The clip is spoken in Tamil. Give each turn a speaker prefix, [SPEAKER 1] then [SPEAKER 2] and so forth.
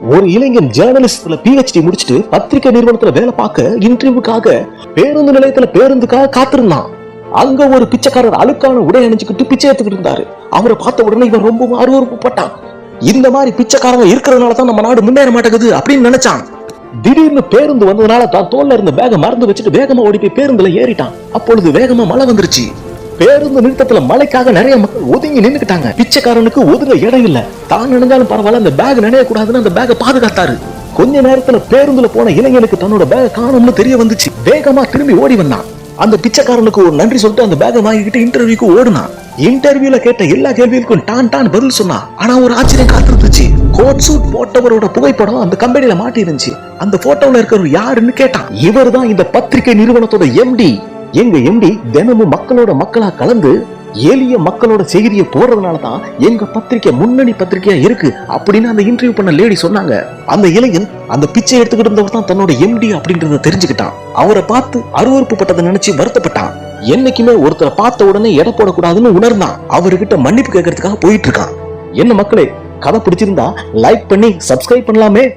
[SPEAKER 1] ஒரு இளைஞன் ஜேர்னலிஸ்ட்ல PhD முடிச்சுட்டு பத்திரிகை நிறுவனத்துல வேலை பார்க்க இன்டர்வியூக்காக பேருந்து நிலையத்துல பேருந்துக்காக காத்திருந்தான். அங்க ஒரு பிச்சைக்காரர் அழுக்கான உடை அணிஞ்சுக்கிட்டு பிச்சை எடுத்துக்கிட்டு இருந்தாரு. அவரை பார்த்த உடனே இவன் ரொம்ப அருவருப்பட்டான். இந்த மாதிரி பிச்சைக்காரங்க இருக்கிறதுனாலதான் நம்ம நாடு முன்னேற மாட்டேங்குது அப்படின்னு நினைச்சான். திடீர்னு பேருந்து வந்ததுனால தான் தோல்ல இருந்த பேக மறந்து வச்சுட்டு வேகமா ஓடி போய் பேருந்துல ஏறிட்டான். அப்பொழுது வேகமா மழை வந்துருச்சு. பேருந்து நிறுத்தத்துல மழைக்காக நிறைய மக்கள் ஒதுங்கி நின்னுக்கிட்டாங்க. பிச்சைக்காரனுக்கு ஒதுங்க இடம் இல்ல. தான் நினைஞ்சாலும் பரவாயில்ல, அந்த பேக் நினைய கூடாதுன்னு அந்த பேக பாதுகாத்தாரு. கொஞ்ச நேரத்துல பேருந்துல போன இளைஞனுக்கு தன்னோட பேக காணும்னு தெரிய வந்துச்சு. வேகமா திரும்பி ஓடி வந்தான். அந்த பிச்சைக்காரனுக்கு ஒரு நன்றி சொல்லிட்டு அந்த பேக வாங்கிக்கிட்டு இன்டர்வியூக்கு ஓடுனான். இன்டர்வியூல கேட்ட எல்லா கேள்விகளுக்கும் டான் பதில் சொன்னா. ஆனா ஒரு ஆச்சரியம் காத்திருந்துச்சு. கோட் சூட் போட்டவரோட புகைப்படம் அந்த கம்பெனில மாட்டி இருந்துச்சு. அந்த போட்டோல இருக்கிறவர் யாருன்னு கேட்டான். இவர் தான் இந்த பத்திரிகை நிறுவனத்தோட MD. எங்க MD தினமும் மக்களோட மக்களா கலந்து எளிய மக்களோட செய்தியை போடுறதுனாலதான் எங்க பத்திரிகை முன்னணி பத்திரிகையா இருக்கு அப்படின்னு அந்த இன்டர்வியூ பண்ண லேடி சொன்னாங்க. அந்த இளைஞன் அந்த பிச்சை எடுத்துக்கிட்டு இருந்தவர் தான் தன்னோட MD அப்படின்றத தெரிஞ்சுக்கிட்டான். அவரை பார்த்து அருவருப்பு பட்டதை நினைச்சு வருத்தப்பட்டான். என்னைக்குமே ஒருத்தரை பார்த்த உடனே எடை போடக்கூடாதுன்னு உணர்ந்தான். அவர்கிட்ட மன்னிப்பு கேட்கறதுக்காக போயிட்டு இருக்கான். என்ன மக்களே, கதை பிடிச்சிருந்தா லைக் பண்ணி சப்ஸ்கிரைப் பண்ணலாமே.